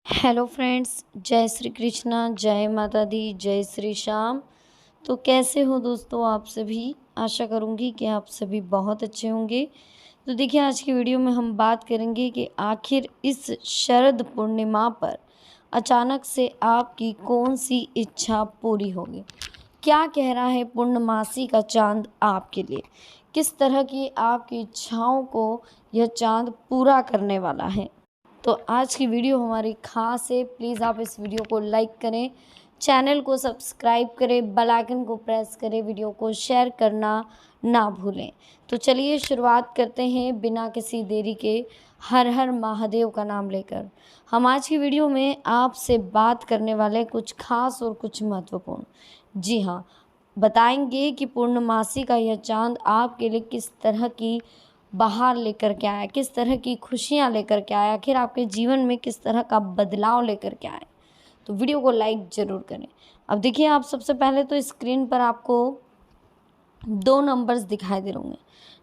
Hello friends, जय श्री कृष्णा, जय माता दी, जय श्री श्याम। तो कैसे हो दोस्तों आप सभी। आशा करूँगी कि आप सभी बहुत अच्छे होंगे। तो देखिए, आज की वीडियो में हम बात करेंगे कि आखिर इस शरद पूर्णिमा पर अचानक से आपकी कौन सी इच्छा पूरी होगी। क्या कह रहा है पूर्णमासी का चांद आपके लिए, किस तरह की आपकी इच्छाओं को यह चांद पूरा करने वाला है। तो आज की वीडियो हमारी खास है। प्लीज़ आप इस वीडियो को लाइक करें, चैनल को सब्सक्राइब करें, बेल आइकन को प्रेस करें, वीडियो को शेयर करना ना भूलें। तो चलिए शुरुआत करते हैं बिना किसी देरी के, हर हर महादेव का नाम लेकर। हम आज की वीडियो में आपसे बात करने वाले कुछ खास और कुछ महत्वपूर्ण, जी हाँ, बताएंगे कि पूर्णमासी का यह चांद आपके लिए किस तरह की बाहर लेकर के आया, किस तरह की खुशियाँ लेकर के आया, आखिर आपके जीवन में किस तरह का बदलाव लेकर के आए। तो वीडियो को लाइक ज़रूर करें। अब देखिए, आप सबसे पहले तो स्क्रीन पर आपको दो नंबर्स दिखाई दे होंगे,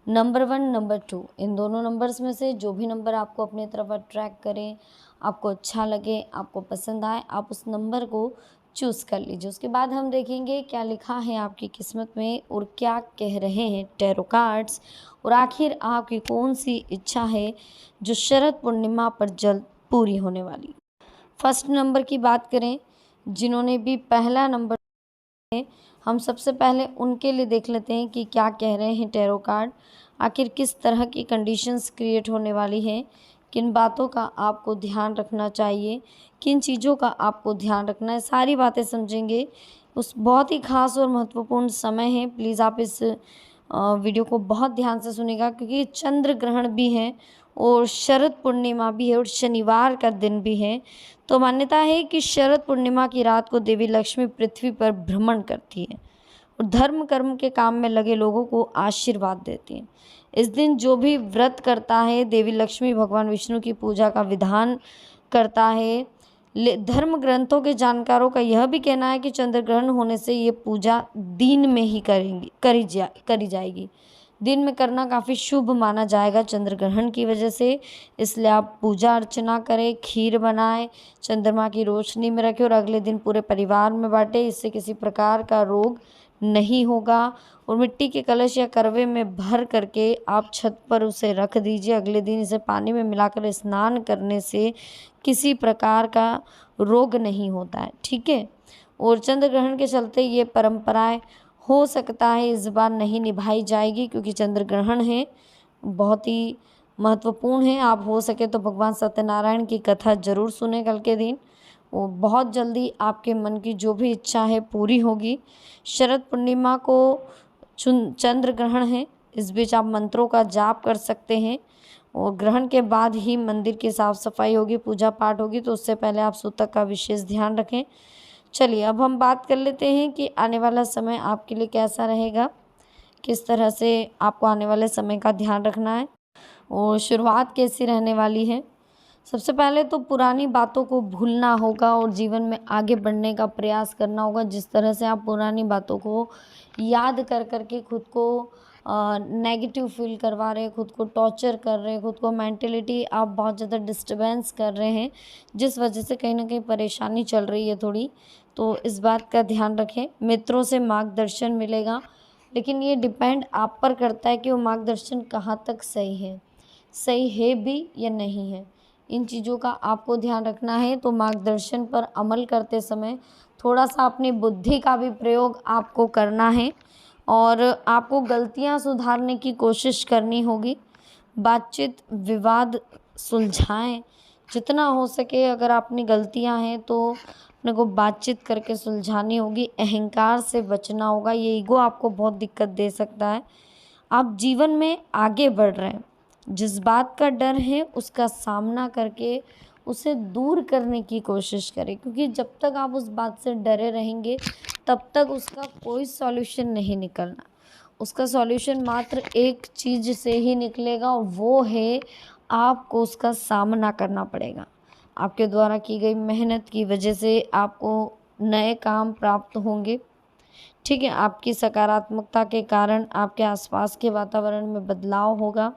नंबर 1, नंबर 2। इन दोनों नंबर्स में से जो भी नंबर आपको अपनी तरफ अट्रैक्ट करें, आपको अच्छा लगे, आपको पसंद आए, आप उस नंबर को चूज़ कर लीजिए। उसके बाद हम देखेंगे क्या लिखा है आपकी किस्मत में और क्या कह रहे हैं टैरो कार्ड्स, और आखिर आपकी कौन सी इच्छा है जो शरद पूर्णिमा पर जल्द पूरी होने वाली। फर्स्ट नंबर की बात करें, जिन्होंने भी पहला नंबर, हम सबसे पहले उनके लिए देख लेते हैं कि क्या कह रहे हैं टैरो कार्ड। आखिर किस तरह की कंडीशंस क्रिएट होने वाली हैं, किन बातों का आपको ध्यान रखना चाहिए, किन चीज़ों का आपको ध्यान रखना है, सारी बातें समझेंगे। उस बहुत ही खास और महत्वपूर्ण समय है। प्लीज़ आप इस वीडियो को बहुत ध्यान से सुनिएगा, क्योंकि चंद्र ग्रहण भी है और शरद पूर्णिमा भी है और शनिवार का दिन भी है। तो मान्यता है कि शरद पूर्णिमा की रात को देवी लक्ष्मी पृथ्वी पर भ्रमण करती है और धर्म कर्म के काम में लगे लोगों को आशीर्वाद देती है। इस दिन जो भी व्रत करता है, देवी लक्ष्मी भगवान विष्णु की पूजा का विधान करता है। धर्म ग्रंथों के जानकारों का यह भी कहना है कि चंद्र ग्रहण होने से ये पूजा दिन में ही करी जाएगी। दिन में करना काफ़ी शुभ माना जाएगा चंद्र ग्रहण की वजह से। इसलिए आप पूजा अर्चना करें, खीर बनाएं, चंद्रमा की रोशनी में रखें और अगले दिन पूरे परिवार में बांटें। इससे किसी प्रकार का रोग नहीं होगा। और मिट्टी के कलश या करवे में भर करके आप छत पर उसे रख दीजिए। अगले दिन इसे पानी में मिलाकर स्नान करने से किसी प्रकार का रोग नहीं होता है, ठीक है। और चंद्र ग्रहण के चलते ये परंपराएं हो सकता है इस बार नहीं निभाई जाएगी, क्योंकि चंद्र ग्रहण है, बहुत ही महत्वपूर्ण है। आप हो सके तो भगवान सत्यनारायण की कथा जरूर सुने कल के दिन। वो बहुत जल्दी आपके मन की जो भी इच्छा है पूरी होगी। शरद पूर्णिमा को चंद्र ग्रहण है, इस बीच आप मंत्रों का जाप कर सकते हैं और ग्रहण के बाद ही मंदिर की साफ सफाई होगी, पूजा पाठ होगी, तो उससे पहले आप सूतक का विशेष ध्यान रखें। चलिए अब हम बात कर लेते हैं कि आने वाला समय आपके लिए कैसा रहेगा, किस तरह से आपको आने वाले समय का ध्यान रखना है और शुरुआत कैसी रहने वाली है। सबसे पहले तो पुरानी बातों को भूलना होगा और जीवन में आगे बढ़ने का प्रयास करना होगा। जिस तरह से आप पुरानी बातों को याद कर करके खुद को नेगेटिव फील करवा रहे हैं, खुद को टॉर्चर कर रहे हैं, खुद को मेंटलिटी आप बहुत ज़्यादा डिस्टर्बेंस कर रहे हैं, जिस वजह से कहीं ना कहीं परेशानी चल रही है थोड़ी, तो इस बात का ध्यान रखें। मित्रों से मार्गदर्शन मिलेगा, लेकिन ये डिपेंड आप पर करता है कि वो मार्गदर्शन कहाँ तक सही है भी या नहीं है। इन चीज़ों का आपको ध्यान रखना है। तो मार्गदर्शन पर अमल करते समय थोड़ा सा अपनी बुद्धि का भी प्रयोग आपको करना है और आपको गलतियां सुधारने की कोशिश करनी होगी। बातचीत, विवाद सुलझाएं जितना हो सके। अगर अपनी गलतियां हैं तो अपने को बातचीत करके सुलझानी होगी। अहंकार से बचना होगा, ये ईगो आपको बहुत दिक्कत दे सकता है। आप जीवन में आगे बढ़ रहे हैं, जिस बात का डर है उसका सामना करके उसे दूर करने की कोशिश करें, क्योंकि जब तक आप उस बात से डरे रहेंगे तब तक उसका कोई सॉल्यूशन नहीं निकलना। उसका सॉल्यूशन मात्र एक चीज़ से ही निकलेगा और वो है आपको उसका सामना करना पड़ेगा। आपके द्वारा की गई मेहनत की वजह से आपको नए काम प्राप्त होंगे, ठीक है। आपकी सकारात्मकता के कारण आपके आसपास के वातावरण में बदलाव होगा।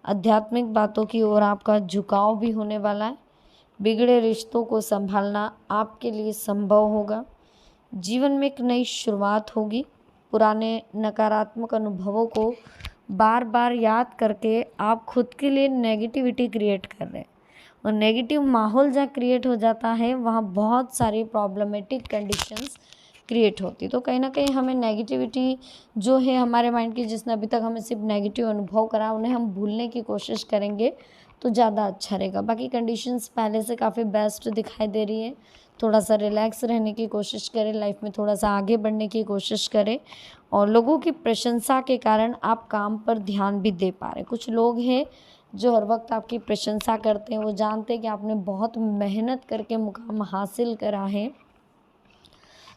आध्यात्मिक बातों की ओर आपका झुकाव भी होने वाला है। बिगड़े रिश्तों को संभालना आपके लिए संभव होगा। जीवन में एक नई शुरुआत होगी। पुराने नकारात्मक अनुभवों को बार बार याद करके आप खुद के लिए नेगेटिविटी क्रिएट कर रहे हैं, और नेगेटिव माहौल जहाँ क्रिएट हो जाता है वहाँ बहुत सारी प्रॉब्लमेटिक कंडीशंस क्रिएट होती। तो कहीं ना कहीं हमें नेगेटिविटी जो है हमारे माइंड की, जिसने अभी तक हमें सिर्फ नेगेटिव अनुभव करा, उन्हें हम भूलने की कोशिश करेंगे तो ज़्यादा अच्छा रहेगा। बाकी कंडीशंस पहले से काफ़ी बेस्ट दिखाई दे रही है। थोड़ा सा रिलैक्स रहने की कोशिश करें, लाइफ में थोड़ा सा आगे बढ़ने की कोशिश करें, और लोगों की प्रशंसा के कारण आप काम पर ध्यान भी दे पा रहे हैं। कुछ लोग हैं जो हर वक्त आपकी प्रशंसा करते हैं, वो जानते हैं कि आपने बहुत मेहनत करके मुकाम हासिल करा है,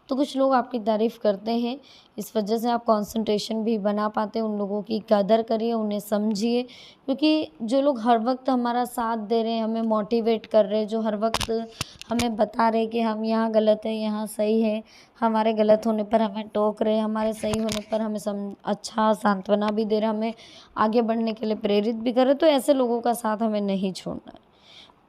तो कुछ लोग आपकी तारीफ़ करते हैं। इस वजह से आप कंसंट्रेशन भी बना पाते हैं। उन लोगों की कदर करिए, उन्हें समझिए, क्योंकि जो लोग हर वक्त हमारा साथ दे रहे हैं, हमें मोटिवेट कर रहे हैं, जो हर वक्त हमें बता रहे हैं कि हम यहाँ गलत है यहाँ सही है, हमारे गलत होने पर हमें टोक रहे हैं, हमारे सही होने पर हमें अच्छा सांत्वना भी दे रहे हैं, हमें आगे बढ़ने के लिए प्रेरित भी कर रहे हैं, तो ऐसे लोगों का साथ हमें नहीं छोड़ना है।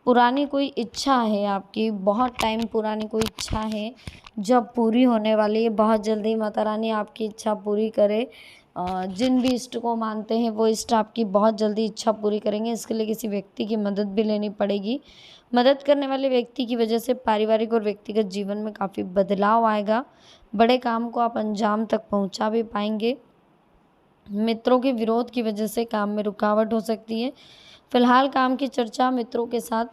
पुरानी कोई इच्छा है आपकी, बहुत टाइम पुरानी कोई इच्छा है जो अब पूरी होने वाली है। बहुत जल्दी माता रानी आपकी इच्छा पूरी करे। जिन भी इष्ट को मानते हैं वो इष्ट आपकी बहुत जल्दी इच्छा पूरी करेंगे। इसके लिए किसी व्यक्ति की मदद भी लेनी पड़ेगी। मदद करने वाले व्यक्ति की वजह से पारिवारिक और व्यक्तिगत जीवन में काफ़ी बदलाव आएगा। बड़े काम को आप अंजाम तक पहुंचा भी पाएंगे। मित्रों के विरोध की वजह से काम में रुकावट हो सकती है। फिलहाल काम की चर्चा मित्रों के साथ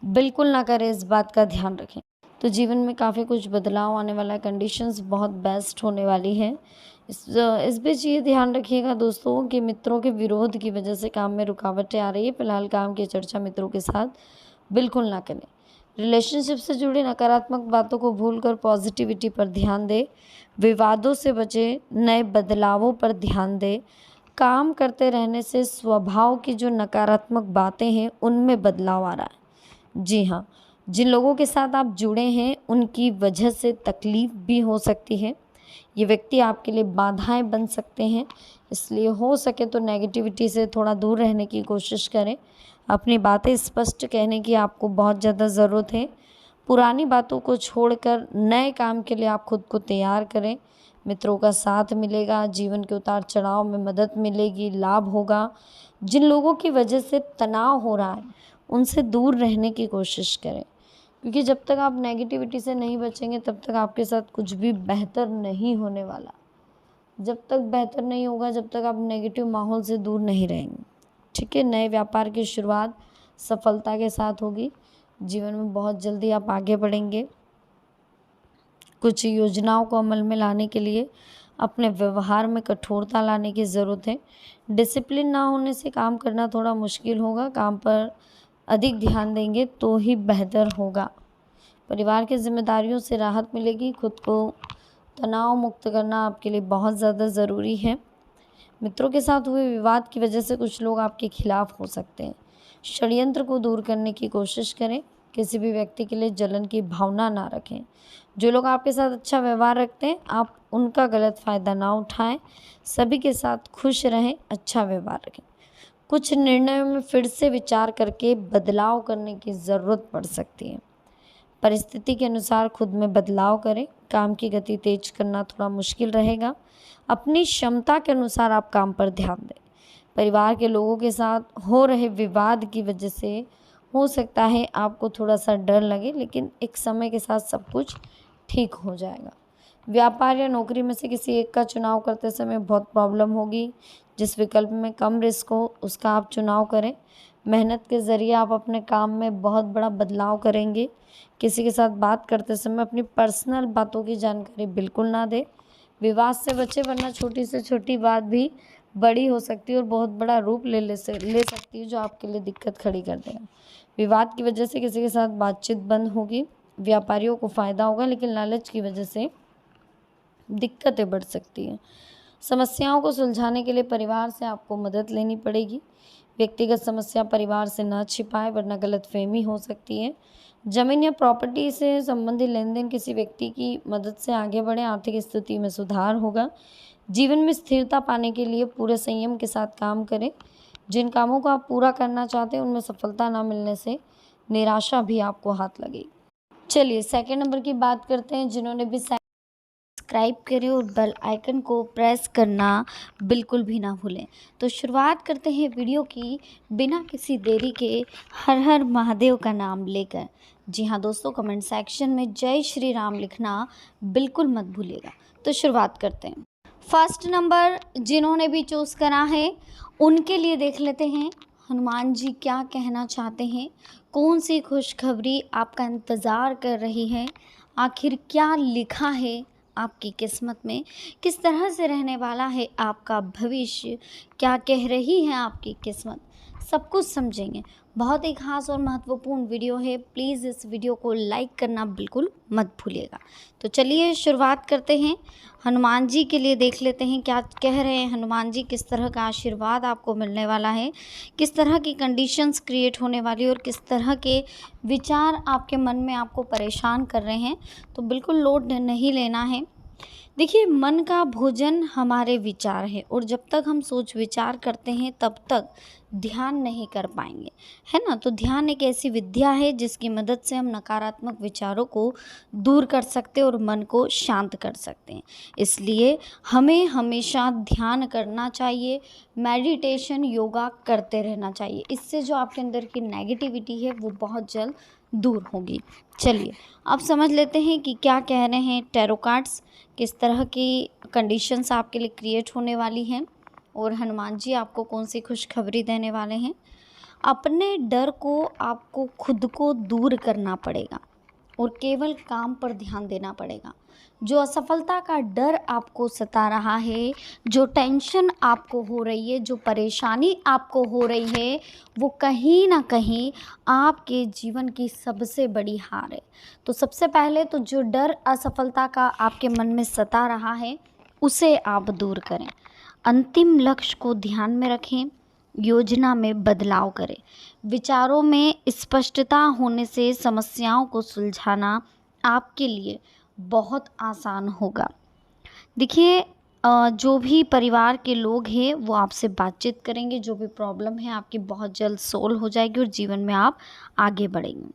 बिल्कुल ना करें, इस बात का ध्यान रखें। तो जीवन में काफ़ी कुछ बदलाव आने वाला है, कंडीशंस बहुत बेस्ट होने वाली है। इस बीच ये ध्यान रखिएगा दोस्तों कि मित्रों के विरोध की वजह से काम में रुकावटें आ रही है। फिलहाल काम की चर्चा मित्रों के साथ बिल्कुल ना करें। रिलेशनशिप से जुड़ी नकारात्मक बातों को भूलकर पॉजिटिविटी पर ध्यान दें। विवादों से बचे, नए बदलावों पर ध्यान दें। काम करते रहने से स्वभाव की जो नकारात्मक बातें हैं उनमें बदलाव आ रहा है। जी हाँ, जिन लोगों के साथ आप जुड़े हैं उनकी वजह से तकलीफ़ भी हो सकती है। ये व्यक्ति आपके लिए बाधाएं बन सकते हैं, इसलिए हो सके तो नेगेटिविटी से थोड़ा दूर रहने की कोशिश करें। अपनी बातें स्पष्ट कहने की आपको बहुत ज़्यादा ज़रूरत है। पुरानी बातों को छोड़कर नए काम के लिए आप खुद को तैयार करें। मित्रों का साथ मिलेगा, जीवन के उतार चढ़ाव में मदद मिलेगी, लाभ होगा। जिन लोगों की वजह से तनाव हो रहा है उनसे दूर रहने की कोशिश करें, क्योंकि जब तक आप नेगेटिविटी से नहीं बचेंगे तब तक आपके साथ कुछ भी बेहतर नहीं होने वाला। जब तक बेहतर नहीं होगा, जब तक आप नेगेटिव माहौल से दूर नहीं रहेंगे। ठीक है, नए व्यापार की शुरुआत सफलता के साथ होगी। जीवन में बहुत जल्दी आप आगे बढ़ेंगे। कुछ योजनाओं को अमल में लाने के लिए अपने व्यवहार में कठोरता लाने की ज़रूरत है। डिसिप्लिन ना होने से काम करना थोड़ा मुश्किल होगा। काम पर अधिक ध्यान देंगे तो ही बेहतर होगा। परिवार की जिम्मेदारियों से राहत मिलेगी। खुद को तनाव मुक्त करना आपके लिए बहुत ज़्यादा ज़रूरी है। मित्रों के साथ हुए विवाद की वजह से कुछ लोग आपके खिलाफ हो सकते हैं। षड्यंत्र को दूर करने की कोशिश करें। किसी भी व्यक्ति के लिए जलन की भावना ना रखें। जो लोग आपके साथ अच्छा व्यवहार रखते हैं आप उनका गलत फ़ायदा ना उठाएं। सभी के साथ खुश रहें, अच्छा व्यवहार रखें। कुछ निर्णयों में फिर से विचार करके बदलाव करने की ज़रूरत पड़ सकती है। परिस्थिति के अनुसार खुद में बदलाव करें। काम की गति तेज करना थोड़ा मुश्किल रहेगा। अपनी क्षमता के अनुसार आप काम पर ध्यान दें। परिवार के लोगों के साथ हो रहे विवाद की वजह से हो सकता है आपको थोड़ा सा डर लगे, लेकिन एक समय के साथ सब कुछ ठीक हो जाएगा। व्यापार या नौकरी में से किसी एक का चुनाव करते समय बहुत प्रॉब्लम होगी। जिस विकल्प में कम रिस्क हो उसका आप चुनाव करें। मेहनत के ज़रिए आप अपने काम में बहुत बड़ा बदलाव करेंगे। किसी के साथ बात करते समय अपनी पर्सनल बातों की जानकारी बिल्कुल ना दें। विवाद से बचे, वरना छोटी से छोटी बात भी बड़ी हो सकती है और बहुत बड़ा रूप ले सकती है, जो आपके लिए दिक्कत खड़ी कर देगा। विवाद की वजह से किसी के साथ बातचीत बंद होगी। व्यापारियों को फ़ायदा होगा, लेकिन लालच की वजह से दिक्कतें बढ़ सकती हैं। समस्याओं को सुलझाने के लिए परिवार से आपको मदद लेनी पड़ेगी। व्यक्तिगत समस्या परिवार से ना छिपाएं, वरना गलतफहमी हो सकती है। जमीन या प्रॉपर्टी से संबंधित लेन देन किसी व्यक्ति की मदद से आगे बढ़ें। आर्थिक स्थिति में सुधार होगा। जीवन में स्थिरता पाने के लिए पूरे संयम के साथ काम करें। जिन कामों को आप पूरा करना चाहते हैं उनमें सफलता ना मिलने से निराशा भी आपको हाथ लगेगी। चलिए सेकंड नंबर की बात करते हैं। जिन्होंने भी सब्सक्राइब करें और बेल आइकन को प्रेस करना बिल्कुल भी ना भूलें। तो शुरुआत करते हैं वीडियो की बिना किसी देरी के हर हर महादेव का नाम लेकर। जी हाँ दोस्तों, कमेंट सेक्शन में जय श्री राम लिखना बिल्कुल मत भूलिएगा। तो शुरुआत करते हैं। फर्स्ट नंबर जिन्होंने भी चूज़ करा है उनके लिए देख लेते हैं हनुमान जी क्या कहना चाहते हैं, कौन सी खुशखबरी आपका इंतज़ार कर रही है, आखिर क्या लिखा है आपकी किस्मत में, किस तरह से रहने वाला है आपका भविष्य, क्या कह रही है आपकी किस्मत, सब कुछ समझेंगे। बहुत ही खास और महत्वपूर्ण वीडियो है, प्लीज़ इस वीडियो को लाइक करना बिल्कुल मत भूलिएगा। तो चलिए शुरुआत करते हैं। हनुमान जी के लिए देख लेते हैं क्या कह रहे हैं हनुमान जी, किस तरह का आशीर्वाद आपको मिलने वाला है, किस तरह की कंडीशंस क्रिएट होने वाली है और किस तरह के विचार आपके मन में आपको परेशान कर रहे हैं। तो बिल्कुल लोड नहीं लेना है। देखिए, मन का भोजन हमारे विचार है और जब तक हम सोच विचार करते हैं तब तक ध्यान नहीं कर पाएंगे, है ना। तो ध्यान एक ऐसी विद्या है जिसकी मदद से हम नकारात्मक विचारों को दूर कर सकते हैं और मन को शांत कर सकते हैं। इसलिए हमें हमेशा ध्यान करना चाहिए, मेडिटेशन योगा करते रहना चाहिए। इससे जो आपके अंदर की नेगेटिविटी है वो बहुत जल्द दूर होगी। चलिए अब समझ लेते हैं कि क्या कह रहे हैं टैरो कार्ड्स, किस तरह की कंडीशंस आपके लिए क्रिएट होने वाली हैं और हनुमान जी आपको कौन सी खुशखबरी देने वाले हैं। अपने डर को आपको खुद को दूर करना पड़ेगा और केवल काम पर ध्यान देना पड़ेगा। जो असफलता का डर आपको सता रहा है, जो टेंशन आपको हो रही है, जो परेशानी आपको हो रही है, वो कहीं ना कहीं आपके जीवन की सबसे बड़ी हार है। तो सबसे पहले तो जो डर असफलता का आपके मन में सता रहा है उसे आप दूर करें। अंतिम लक्ष्य को ध्यान में रखें, योजना में बदलाव करें। विचारों में स्पष्टता होने से समस्याओं को सुलझाना आपके लिए बहुत आसान होगा। देखिए, जो भी परिवार के लोग हैं वो आपसे बातचीत करेंगे, जो भी प्रॉब्लम है आपकी बहुत जल्द सोल्व हो जाएगी और जीवन में आप आगे बढ़ेंगे।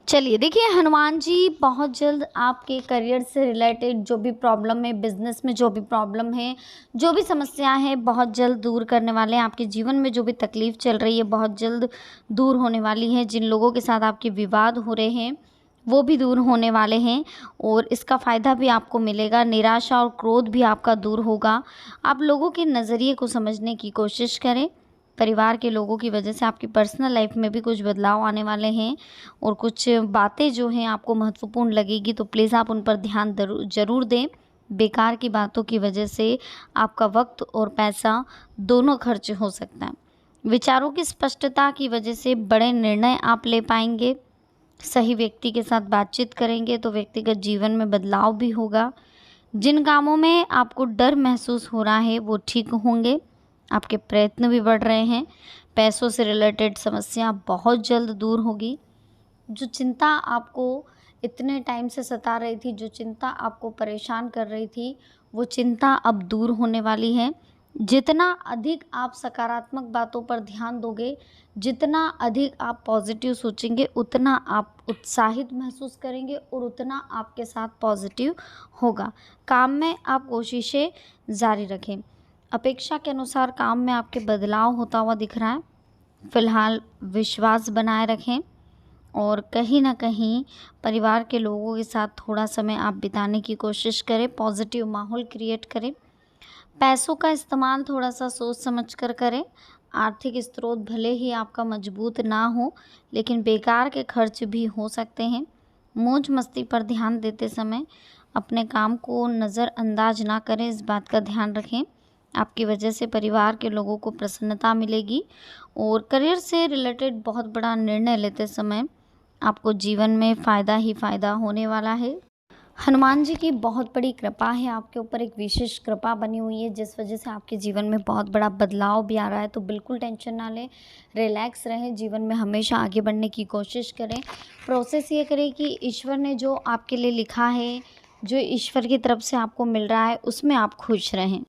चलिए देखिए, हनुमान जी बहुत जल्द आपके करियर से रिलेटेड जो भी प्रॉब्लम है, बिजनेस में जो भी प्रॉब्लम है, जो भी समस्या है, बहुत जल्द दूर करने वाले हैं। आपके जीवन में जो भी तकलीफ़ चल रही है बहुत जल्द दूर होने वाली है। जिन लोगों के साथ आपके विवाद हो रहे हैं वो भी दूर होने वाले हैं और इसका फ़ायदा भी आपको मिलेगा। निराशा और क्रोध भी आपका दूर होगा। आप लोगों के नज़रिए को समझने की कोशिश करें। परिवार के लोगों की वजह से आपकी पर्सनल लाइफ में भी कुछ बदलाव आने वाले हैं और कुछ बातें जो हैं आपको महत्वपूर्ण लगेगी, तो प्लीज़ आप उन पर ध्यान ज़रूर दें। बेकार की बातों की वजह से आपका वक्त और पैसा दोनों खर्च हो सकता है। विचारों की स्पष्टता की वजह से बड़े निर्णय आप ले पाएंगे। सही व्यक्ति के साथ बातचीत करेंगे तो व्यक्तिगत जीवन में बदलाव भी होगा। जिन कामों में आपको डर महसूस हो रहा है वो ठीक होंगे। आपके प्रयत्न भी बढ़ रहे हैं। पैसों से रिलेटेड समस्या बहुत जल्द दूर होगी। जो चिंता आपको इतने टाइम से सता रही थी, जो चिंता आपको परेशान कर रही थी, वो चिंता अब दूर होने वाली है। जितना अधिक आप सकारात्मक बातों पर ध्यान दोगे, जितना अधिक आप पॉजिटिव सोचेंगे, उतना आप उत्साहित महसूस करेंगे और उतना आपके साथ पॉजिटिव होगा। काम में आप कोशिशें जारी रखें। अपेक्षा के अनुसार काम में आपके बदलाव होता हुआ दिख रहा है। फ़िलहाल विश्वास बनाए रखें और कहीं ना कहीं परिवार के लोगों के साथ थोड़ा समय आप बिताने की कोशिश करें, पॉजिटिव माहौल क्रिएट करें। पैसों का इस्तेमाल थोड़ा सा सोच समझ कर करें। आर्थिक स्रोत भले ही आपका मजबूत ना हो, लेकिन बेकार के खर्च भी हो सकते हैं। मौज मस्ती पर ध्यान देते समय अपने काम को नज़रअंदाज ना करें, इस बात का ध्यान रखें। आपकी वजह से परिवार के लोगों को प्रसन्नता मिलेगी और करियर से रिलेटेड बहुत बड़ा निर्णय लेते समय आपको जीवन में फ़ायदा ही फ़ायदा होने वाला है। हनुमान जी की बहुत बड़ी कृपा है आपके ऊपर, एक विशेष कृपा बनी हुई है जिस वजह से आपके जीवन में बहुत बड़ा बदलाव भी आ रहा है। तो बिल्कुल टेंशन ना लें, रिलैक्स रहें, जीवन में हमेशा आगे बढ़ने की कोशिश करें। प्रोसेस ये करें कि ईश्वर ने जो आपके लिए लिखा है, जो ईश्वर की तरफ से आपको मिल रहा है, उसमें आप खुश रहें।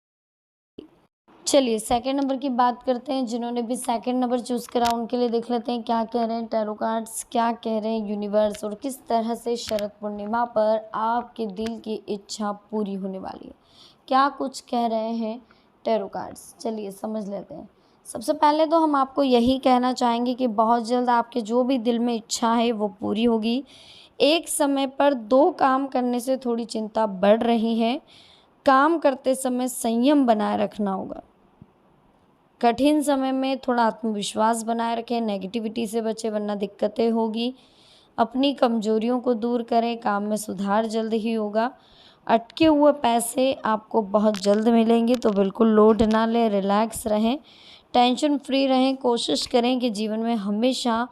चलिए सेकंड नंबर की बात करते हैं। जिन्होंने भी सेकंड नंबर चूज़ करा उनके लिए देख लेते हैं क्या कह रहे हैं टैरो कार्ड्स, क्या कह रहे हैं यूनिवर्स, और किस तरह से शरद पूर्णिमा पर आपके दिल की इच्छा पूरी होने वाली है। क्या कुछ कह रहे हैं टैरो कार्ड्स, चलिए समझ लेते हैं। सबसे पहले तो हम आपको यही कहना चाहेंगे कि बहुत जल्द आपके जो भी दिल में इच्छा है वो पूरी होगी। एक समय पर 2 काम करने से थोड़ी चिंता बढ़ रही है। काम करते समय संयम बनाए रखना होगा। कठिन समय में थोड़ा आत्मविश्वास बनाए रखें, नेगेटिविटी से बचें वरना दिक्कतें होगी। अपनी कमजोरियों को दूर करें, काम में सुधार जल्द ही होगा। अटके हुए पैसे आपको बहुत जल्द मिलेंगे, तो बिल्कुल लोड ना लें, रिलैक्स रहें, टेंशन फ्री रहें। कोशिश करें कि जीवन में हमेशा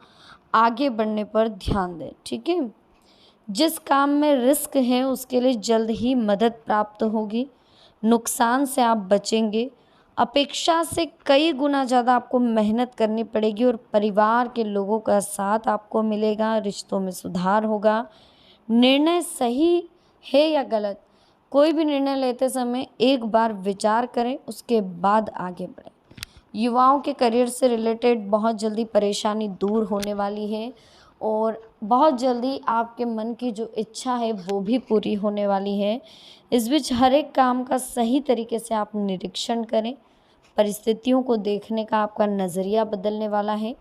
आगे बढ़ने पर ध्यान दें, ठीक है। जिस काम में रिस्क है उसके लिए जल्द ही मदद प्राप्त होगी। नुकसान से आप बचेंगे। अपेक्षा से कई गुना ज़्यादा आपको मेहनत करनी पड़ेगी और परिवार के लोगों का साथ आपको मिलेगा। रिश्तों में सुधार होगा। निर्णय सही है या गलत, कोई भी निर्णय लेते समय एक बार विचार करें, उसके बाद आगे बढ़ें। युवाओं के करियर से रिलेटेड बहुत जल्दी परेशानी दूर होने वाली है और बहुत जल्दी आपके मन की जो इच्छा है वो भी पूरी होने वाली है। इस बीच हर एक काम का सही तरीके से आप निरीक्षण करें। परिस्थितियों को देखने का आपका नज़रिया बदलने वाला है।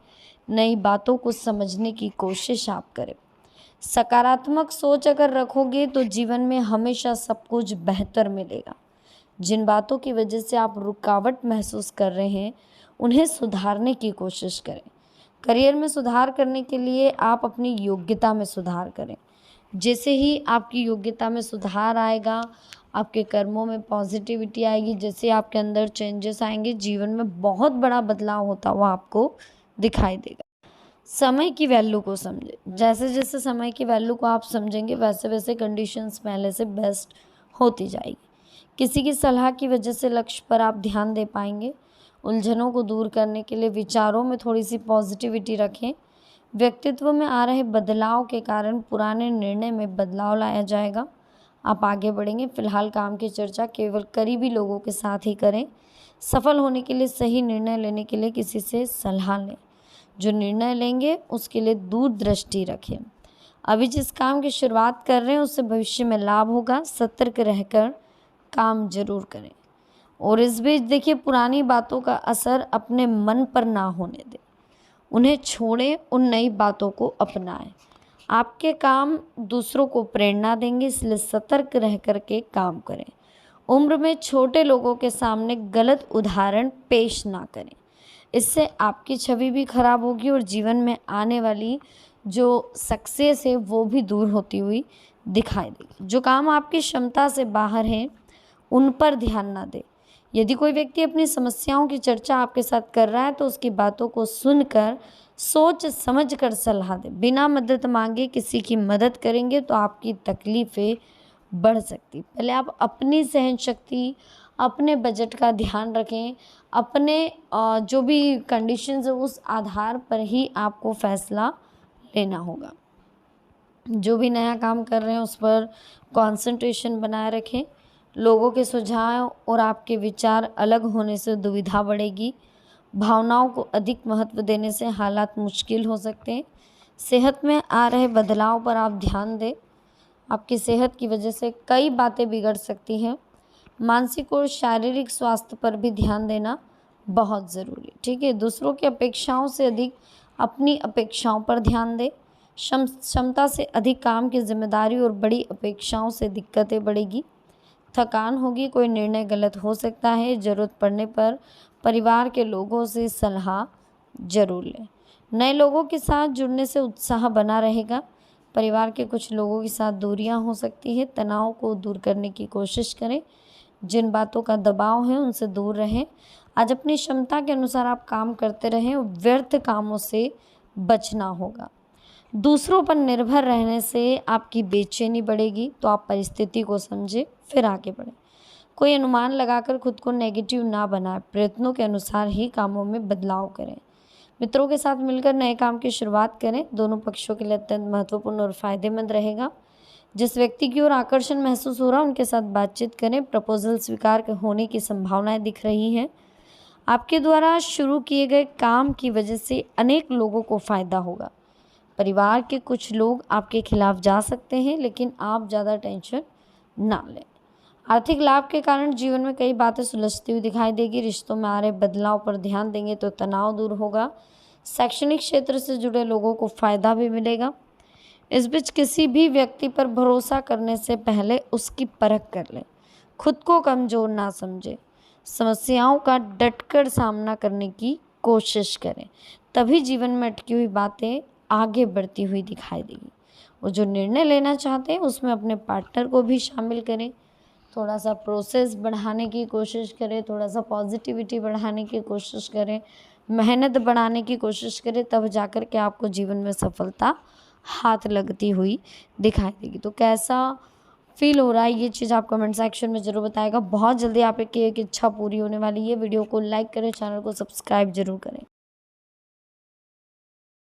नई बातों को समझने की कोशिश आप करें। सकारात्मक सोच अगर रखोगे तो जीवन में हमेशा सब कुछ बेहतर मिलेगा। जिन बातों की वजह से आप रुकावट महसूस कर रहे हैं उन्हें सुधारने की कोशिश करें। करियर में सुधार करने के लिए आप अपनी योग्यता में सुधार करें। जैसे ही आपकी योग्यता में सुधार आएगा, आपके कर्मों में पॉजिटिविटी आएगी, जैसे आपके अंदर चेंजेस आएंगे, जीवन में बहुत बड़ा बदलाव होता हुआ आपको दिखाई देगा। समय की वैल्यू को समझें। जैसे जैसे समय की वैल्यू को आप समझेंगे वैसे वैसे कंडीशंस पहले से बेस्ट होती जाएगी। किसी की सलाह की वजह से लक्ष्य पर आप ध्यान दे पाएंगे। उलझनों को दूर करने के लिए विचारों में थोड़ी सी पॉजिटिविटी रखें। व्यक्तित्व में आ रहे बदलाव के कारण पुराने निर्णय में बदलाव लाया जाएगा। आप आगे बढ़ेंगे। फिलहाल काम की चर्चा केवल करीबी लोगों के साथ ही करें। सफल होने के लिए सही निर्णय लेने के लिए किसी से सलाह लें। जो निर्णय लेंगे उसके लिए दूरदृष्टि रखें। अभी जिस काम की शुरुआत कर रहे हैं उससे भविष्य में लाभ होगा। सतर्क रहकर काम जरूर करें। और इस बीच देखिए पुरानी बातों का असर अपने मन पर ना होने दें। उन्हें छोड़ें, उन नई बातों को अपनाएं। आपके काम दूसरों को प्रेरणा देंगे, इसलिए सतर्क रह कर के काम करें। उम्र में छोटे लोगों के सामने गलत उदाहरण पेश ना करें, इससे आपकी छवि भी खराब होगी और जीवन में आने वाली जो सक्सेस है वो भी दूर होती हुई दिखाई देगी। जो काम आपकी क्षमता से बाहर हैं उन पर ध्यान ना दें। यदि कोई व्यक्ति अपनी समस्याओं की चर्चा आपके साथ कर रहा है तो उसकी बातों को सुनकर सोच समझ कर सलाह दें। बिना मदद मांगे किसी की मदद करेंगे तो आपकी तकलीफ़ें बढ़ सकती। पहले आप अपनी सहन शक्ति, अपने बजट का ध्यान रखें। अपने जो भी कंडीशंस है उस आधार पर ही आपको फैसला लेना होगा। जो भी नया काम कर रहे हैं उस पर कंसंट्रेशन बनाए रखें। लोगों के सुझाव और आपके विचार अलग होने से दुविधा बढ़ेगी। भावनाओं को अधिक महत्व देने से हालात मुश्किल हो सकते हैं। सेहत में आ रहे बदलाव पर आप ध्यान दें। आपकी सेहत की वजह से कई बातें बिगड़ सकती हैं। मानसिक और शारीरिक स्वास्थ्य पर भी ध्यान देना बहुत ज़रूरी है, ठीक है। दूसरों की अपेक्षाओं से अधिक अपनी अपेक्षाओं पर ध्यान दें। क्षमता से अधिक काम की जिम्मेदारी और बड़ी अपेक्षाओं से दिक्कतें बढ़ेगी। थकान होगी, कोई निर्णय गलत हो सकता है। ज़रूरत पड़ने पर परिवार के लोगों से सलाह जरूर लें। नए लोगों के साथ जुड़ने से उत्साह बना रहेगा। परिवार के कुछ लोगों के साथ दूरियां हो सकती है। तनाव को दूर करने की कोशिश करें। जिन बातों का दबाव है उनसे दूर रहें। आज अपनी क्षमता के अनुसार आप काम करते रहें और व्यर्थ कामों से बचना होगा। दूसरों पर निर्भर रहने से आपकी बेचैनी बढ़ेगी, तो आप परिस्थिति को समझें फिर आगे बढ़ें। कोई अनुमान लगाकर खुद को नेगेटिव ना बनाएं। प्रयत्नों के अनुसार ही कामों में बदलाव करें। मित्रों के साथ मिलकर नए काम की शुरुआत करें। दोनों पक्षों के लिए अत्यंत महत्वपूर्ण और फायदेमंद रहेगा। जिस व्यक्ति की ओर आकर्षण महसूस हो रहा है उनके साथ बातचीत करें। प्रपोजल स्वीकार होने की संभावनाएं दिख रही हैं। आपके द्वारा शुरू किए गए काम की वजह से अनेक लोगों को फ़ायदा होगा। परिवार के कुछ लोग आपके खिलाफ जा सकते हैं, लेकिन आप ज़्यादा टेंशन ना लें। आर्थिक लाभ के कारण जीवन में कई बातें सुलझती हुई दिखाई देगी। रिश्तों में आ रहे बदलाव पर ध्यान देंगे तो तनाव दूर होगा। शैक्षणिक क्षेत्र से जुड़े लोगों को फ़ायदा भी मिलेगा। इस बीच किसी भी व्यक्ति पर भरोसा करने से पहले उसकी परख कर लें। खुद को कमज़ोर ना समझें। समस्याओं का डटकर सामना करने की कोशिश करें, तभी जीवन में अटकी हुई बातें आगे बढ़ती हुई दिखाई देगी। वो जो निर्णय लेना चाहते हैं उसमें अपने पार्टनर को भी शामिल करें। थोड़ा सा प्रोसेस बढ़ाने की कोशिश करें, थोड़ा सा पॉजिटिविटी बढ़ाने की कोशिश करें, मेहनत बढ़ाने की कोशिश करें, तब जाकर के आपको जीवन में सफलता हाथ लगती हुई दिखाई देगी। तो कैसा फील हो रहा है ये चीज़ आप कमेंट सेक्शन में ज़रूर बताएगा। बहुत जल्दी आपकी एक इच्छा पूरी होने वाली है। वीडियो को लाइक करें, चैनल को सब्सक्राइब जरूर करें।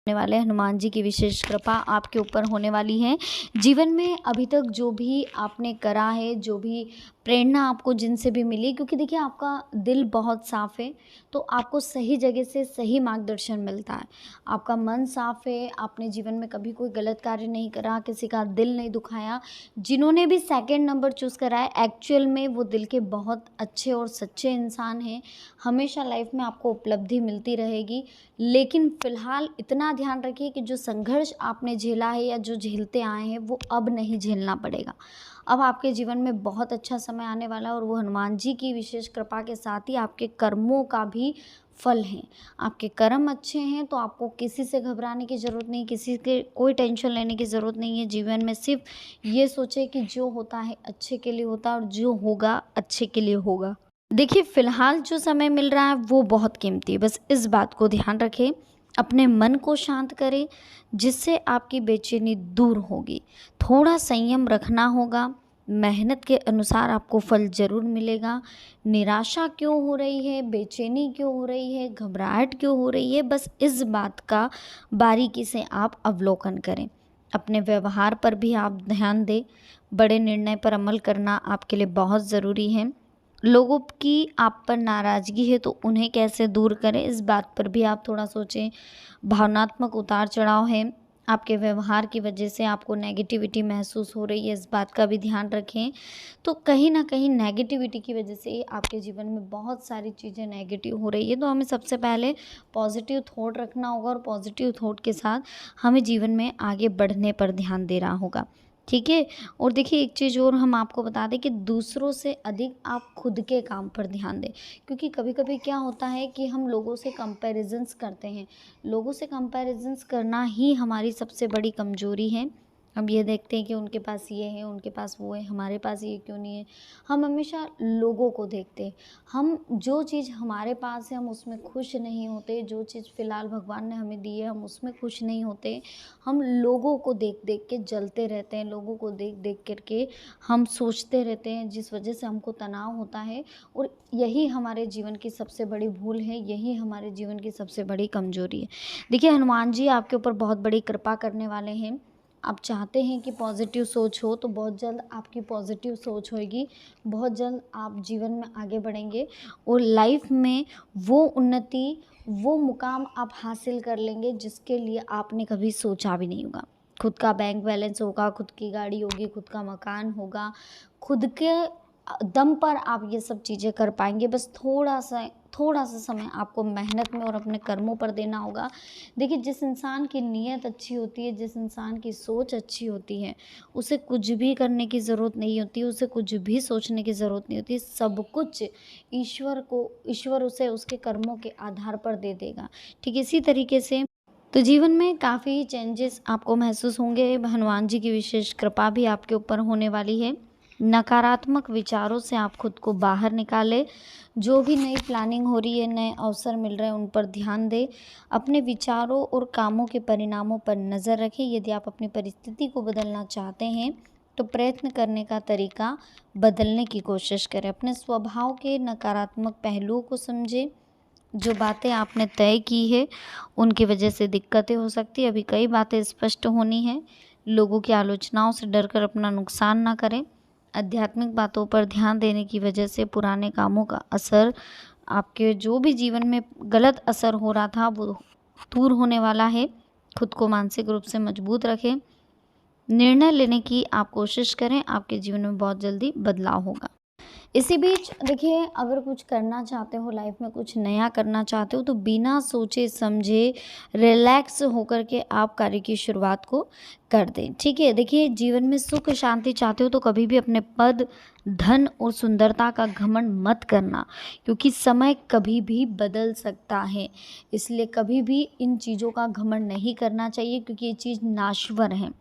होने वाले हनुमान जी की विशेष कृपा आपके ऊपर होने वाली है। जीवन में अभी तक जो भी आपने करा है, जो भी प्रेरणा आपको जिनसे भी मिली, क्योंकि देखिए आपका दिल बहुत साफ़ है, तो आपको सही जगह से सही मार्गदर्शन मिलता है। आपका मन साफ़ है, आपने जीवन में कभी कोई गलत कार्य नहीं करा, किसी का दिल नहीं दुखाया। जिन्होंने भी सेकंड नंबर चूज़ करा है, एक्चुअल में वो दिल के बहुत अच्छे और सच्चे इंसान हैं। हमेशा लाइफ में आपको उपलब्धि मिलती रहेगी, लेकिन फ़िलहाल इतना ध्यान रखिए कि जो संघर्ष आपने झेला है या जो झेलते आए हैं वो अब नहीं झेलना पड़ेगा। अब आपके जीवन में बहुत अच्छा समय आने वाला है और वो हनुमान जी की विशेष कृपा के साथ ही आपके कर्मों का भी फल है। आपके कर्म अच्छे हैं तो आपको किसी से घबराने की ज़रूरत नहीं, किसी के कोई टेंशन लेने की ज़रूरत नहीं है। जीवन में सिर्फ ये सोचे कि जो होता है अच्छे के लिए होता है और जो होगा अच्छे के लिए होगा। देखिए फ़िलहाल जो समय मिल रहा है वो बहुत कीमती है, बस इस बात को ध्यान रखें। अपने मन को शांत करें, जिससे आपकी बेचैनी दूर होगी। थोड़ा संयम रखना होगा। मेहनत के अनुसार आपको फल ज़रूर मिलेगा। निराशा क्यों हो रही है, बेचैनी क्यों हो रही है, घबराहट क्यों हो रही है, बस इस बात का बारीकी से आप अवलोकन करें। अपने व्यवहार पर भी आप ध्यान दें। बड़े निर्णय पर अमल करना आपके लिए बहुत ज़रूरी है। लोगों की आप पर नाराज़गी है तो उन्हें कैसे दूर करें, इस बात पर भी आप थोड़ा सोचें। भावनात्मक उतार चढ़ाव है, आपके व्यवहार की वजह से आपको नेगेटिविटी महसूस हो रही है, इस बात का भी ध्यान रखें। तो कहीं ना कहीं नेगेटिविटी की वजह से आपके जीवन में बहुत सारी चीज़ें नेगेटिव हो रही है, तो हमें सबसे पहले पॉजिटिव थॉट रखना होगा और पॉजिटिव थॉट के साथ हमें जीवन में आगे बढ़ने पर ध्यान देना होगा। ठीक है। और देखिए एक चीज़ और हम आपको बता दें कि दूसरों से अधिक आप खुद के काम पर ध्यान दें, क्योंकि कभी कभी क्या होता है कि हम लोगों से कंपैरिजंस करते हैं। लोगों से कंपैरिजंस करना ही हमारी सबसे बड़ी कमजोरी है। हम ये देखते हैं कि उनके पास ये है, उनके पास वो है, हमारे पास ये क्यों नहीं है। हम हमेशा लोगों को देखते हैं। हम जो चीज़ हमारे पास है हम उसमें खुश नहीं होते, जो चीज़ फ़िलहाल भगवान ने हमें दी है हम उसमें खुश नहीं होते। हम लोगों को देख देख के जलते रहते हैं, लोगों को देख देख करके हम सोचते रहते हैं, जिस वजह से हमको तनाव होता है। और यही हमारे जीवन की सबसे बड़ी भूल है, यही हमारे जीवन की सबसे बड़ी कमजोरी है। देखिए हनुमान जी आपके ऊपर बहुत बड़ी कृपा करने वाले हैं। आप चाहते हैं कि पॉजिटिव सोच हो तो बहुत जल्द आपकी पॉजिटिव सोच होगी। बहुत जल्द आप जीवन में आगे बढ़ेंगे और लाइफ में वो उन्नति, वो मुकाम आप हासिल कर लेंगे जिसके लिए आपने कभी सोचा भी नहीं होगा। खुद का बैंक बैलेंस होगा, खुद की गाड़ी होगी, खुद का मकान होगा, खुद के दम पर आप ये सब चीज़ें कर पाएंगे। बस थोड़ा सा समय आपको मेहनत में और अपने कर्मों पर देना होगा। देखिए जिस इंसान की नीयत अच्छी होती है, जिस इंसान की सोच अच्छी होती है, उसे कुछ भी करने की ज़रूरत नहीं होती, उसे कुछ भी सोचने की ज़रूरत नहीं होती। सब कुछ ईश्वर उसे उसके कर्मों के आधार पर दे देगा। ठीक इसी तरीके से तो जीवन में काफ़ी चेंजेस आपको महसूस होंगे। हनुमान जी की विशेष कृपा भी आपके ऊपर होने वाली है। नकारात्मक विचारों से आप खुद को बाहर निकालें। जो भी नई प्लानिंग हो रही है, नए अवसर मिल रहे हैं, उन पर ध्यान दें। अपने विचारों और कामों के परिणामों पर नज़र रखें। यदि आप अपनी परिस्थिति को बदलना चाहते हैं तो प्रयत्न करने का तरीका बदलने की कोशिश करें। अपने स्वभाव के नकारात्मक पहलुओं को समझें। जो बातें आपने तय की है उनकी वजह से दिक्कतें हो सकती है। अभी कई बातें स्पष्ट होनी है। लोगों की आलोचनाओं से डरकर अपना नुकसान ना करें। आध्यात्मिक बातों पर ध्यान देने की वजह से पुराने कामों का असर आपके जो भी जीवन में गलत असर हो रहा था वो दूर होने वाला है। खुद को मानसिक रूप से मजबूत रखें, निर्णय लेने की आप कोशिश करें, आपके जीवन में बहुत जल्दी बदलाव होगा। इसी बीच देखिए, अगर कुछ करना चाहते हो लाइफ में, कुछ नया करना चाहते हो, तो बिना सोचे समझे रिलैक्स होकर के आप कार्य की शुरुआत को कर दें। ठीक है, देखिए जीवन में सुख शांति चाहते हो तो कभी भी अपने पद, धन और सुंदरता का घमंड मत करना, क्योंकि समय कभी भी बदल सकता है। इसलिए कभी भी इन चीज़ों का घमंड नहीं करना चाहिए, क्योंकि ये चीज़ नाश्वर है।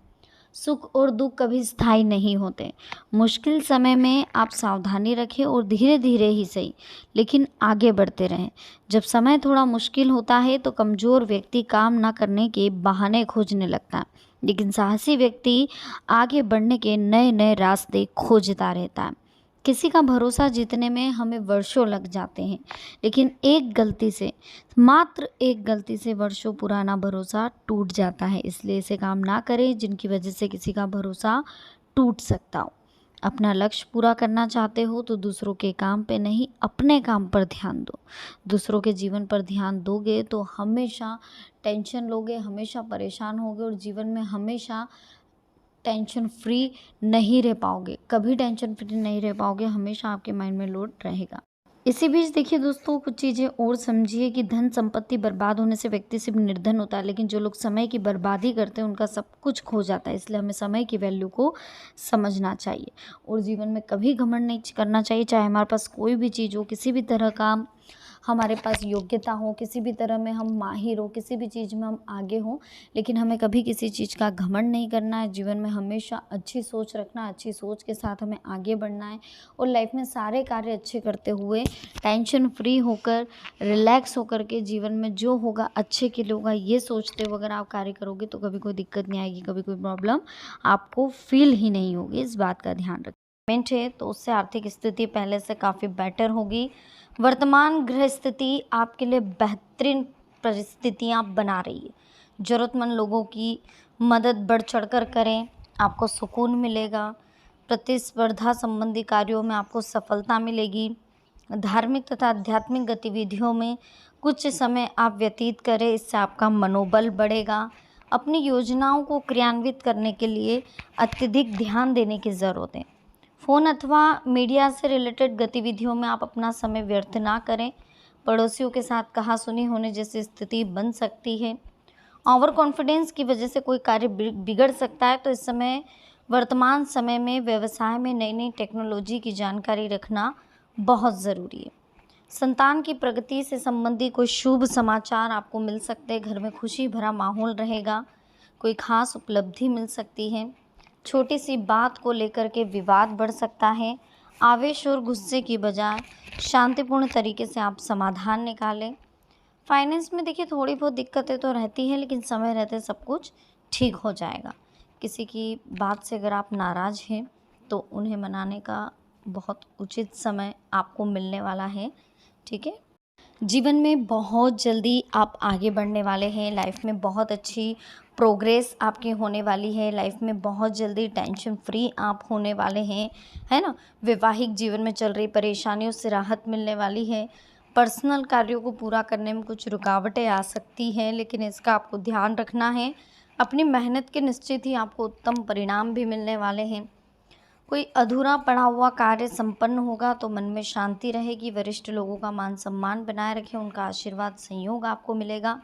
सुख और दुख कभी स्थायी नहीं होते। मुश्किल समय में आप सावधानी रखें और धीरे धीरे ही सही, लेकिन आगे बढ़ते रहें। जब समय थोड़ा मुश्किल होता है तो कमज़ोर व्यक्ति काम ना करने के बहाने खोजने लगता है, लेकिन साहसी व्यक्ति आगे बढ़ने के नए नए रास्ते खोजता रहता है। किसी का भरोसा जीतने में हमें वर्षों लग जाते हैं, लेकिन मात्र एक गलती से वर्षों पुराना भरोसा टूट जाता है। इसलिए ऐसे काम ना करें जिनकी वजह से किसी का भरोसा टूट सकता हो। अपना लक्ष्य पूरा करना चाहते हो तो दूसरों के काम पे नहीं, अपने काम पर ध्यान दो। दूसरों के जीवन पर ध्यान दोगे तो हमेशा टेंशन लोगे, हमेशा परेशान होगे और जीवन में हमेशा टेंशन फ्री नहीं रह पाओगे। कभी टेंशन फ्री नहीं रह पाओगे, हमेशा आपके माइंड में लोड रहेगा। इसी बीच देखिए दोस्तों, कुछ चीज़ें और समझिए कि धन संपत्ति बर्बाद होने से व्यक्ति सिर्फ निर्धन होता है, लेकिन जो लोग समय की बर्बादी करते हैं उनका सब कुछ खो जाता है। इसलिए हमें समय की वैल्यू को समझना चाहिए और जीवन में कभी घमंड नहीं करना चाहिए। चाहे हमारे पास कोई भी चीज़ हो, किसी भी तरह का हमारे पास योग्यता हो, किसी भी तरह में हम माहिर हो, किसी भी चीज़ में हम आगे हों, लेकिन हमें कभी किसी चीज़ का घमंड नहीं करना है। जीवन में हमेशा अच्छी सोच रखना है, अच्छी सोच के साथ हमें आगे बढ़ना है और लाइफ में सारे कार्य अच्छे करते हुए टेंशन फ्री होकर, रिलैक्स होकर के जीवन में जो होगा अच्छे के लिए होगा, ये सोचते हुए अगर आप कार्य करोगे तो कभी कोई दिक्कत नहीं आएगी, कभी कोई प्रॉब्लम आपको फील ही नहीं होगी। इस बात का ध्यान रखें। पेमेंट है तो उससे आर्थिक स्थिति पहले से काफ़ी बेटर होगी। वर्तमान गृह स्थिति आपके लिए बेहतरीन परिस्थितियाँ बना रही है। ज़रूरतमंद लोगों की मदद बढ़ चढ़कर करें, आपको सुकून मिलेगा। प्रतिस्पर्धा संबंधी कार्यों में आपको सफलता मिलेगी। धार्मिक तथा आध्यात्मिक गतिविधियों में कुछ समय आप व्यतीत करें, इससे आपका मनोबल बढ़ेगा। अपनी योजनाओं को क्रियान्वित करने के लिए अत्यधिक ध्यान देने की ज़रूरत है। फ़ोन अथवा मीडिया से रिलेटेड गतिविधियों में आप अपना समय व्यर्थ ना करें। पड़ोसियों के साथ कहा-सुनी होने जैसी स्थिति बन सकती है। ओवर कॉन्फिडेंस की वजह से कोई कार्य बिगड़ सकता है, तो इस समय वर्तमान समय में व्यवसाय में नई-नई टेक्नोलॉजी की जानकारी रखना बहुत ज़रूरी है। संतान की प्रगति से संबंधी कोई शुभ समाचार आपको मिल सकते हैं। घर में खुशी भरा माहौल रहेगा। कोई खास उपलब्धि मिल सकती है। छोटी सी बात को लेकर के विवाद बढ़ सकता है। आवेश और गुस्से की बजाय शांतिपूर्ण तरीके से आप समाधान निकालें। फाइनेंस में देखिए थोड़ी बहुत दिक्कतें तो रहती हैं, लेकिन समय रहते सब कुछ ठीक हो जाएगा। किसी की बात से अगर आप नाराज़ हैं तो उन्हें मनाने का बहुत उचित समय आपको मिलने वाला है। ठीक है, जीवन में बहुत जल्दी आप आगे बढ़ने वाले हैं। लाइफ में बहुत अच्छी प्रोग्रेस आपकी होने वाली है। लाइफ में बहुत जल्दी टेंशन फ्री आप होने वाले हैं, है ना। वैवाहिक जीवन में चल रही परेशानियों से राहत मिलने वाली है। पर्सनल कार्यों को पूरा करने में कुछ रुकावटें आ सकती हैं, लेकिन इसका आपको ध्यान रखना है। अपनी मेहनत के निश्चित ही आपको उत्तम परिणाम भी मिलने वाले हैं। कोई अधूरा पड़ा हुआ कार्य संपन्न होगा तो मन में शांति रहेगी। वरिष्ठ लोगों का मान सम्मान बनाए रखें, उनका आशीर्वाद संयोग आपको मिलेगा।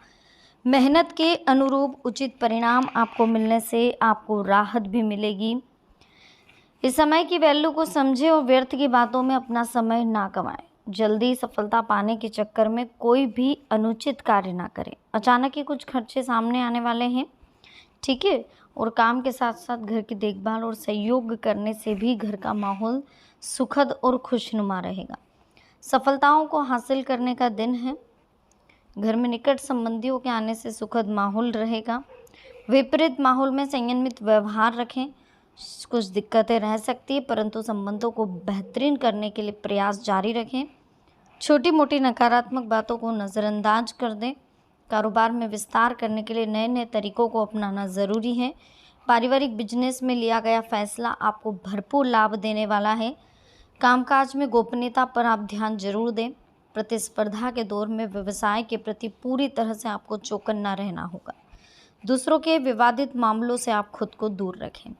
मेहनत के अनुरूप उचित परिणाम आपको मिलने से आपको राहत भी मिलेगी। इस समय की वैल्यू को समझें और व्यर्थ की बातों में अपना समय ना गंवाएं। जल्दी सफलता पाने के चक्कर में कोई भी अनुचित कार्य ना करें। अचानक ही कुछ खर्चे सामने आने वाले हैं, ठीक है। और काम के साथ साथ घर की देखभाल और सहयोग करने से भी घर का माहौल सुखद और खुशनुमा रहेगा। सफलताओं को हासिल करने का दिन है। घर में निकट संबंधियों के आने से सुखद माहौल रहेगा। विपरीत माहौल में संयमित व्यवहार रखें। कुछ दिक्कतें रह सकती है, परंतु संबंधों को बेहतरीन करने के लिए प्रयास जारी रखें। छोटी मोटी नकारात्मक बातों को नज़रअंदाज कर दें। कारोबार में विस्तार करने के लिए नए नए तरीकों को अपनाना ज़रूरी है। पारिवारिक बिजनेस में लिया गया फैसला आपको भरपूर लाभ देने वाला है। कामकाज में गोपनीयता पर आप ध्यान जरूर दें। प्रतिस्पर्धा के दौर में व्यवसाय के प्रति पूरी तरह से आपको चौकन्ना रहना होगा। दूसरों के विवादित मामलों से आप खुद को दूर रखें।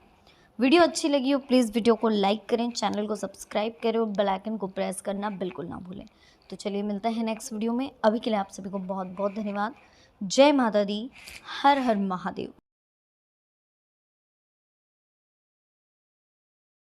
वीडियो अच्छी लगी हो प्लीज़ वीडियो को लाइक करें, चैनल को सब्सक्राइब करें और बेल आइकन को प्रेस करना बिल्कुल ना भूलें। तो चलिए मिलते हैं नेक्स्ट वीडियो में। अभी के लिए आप सभी को बहुत बहुत धन्यवाद। जय माता दी, हर हर महादेव।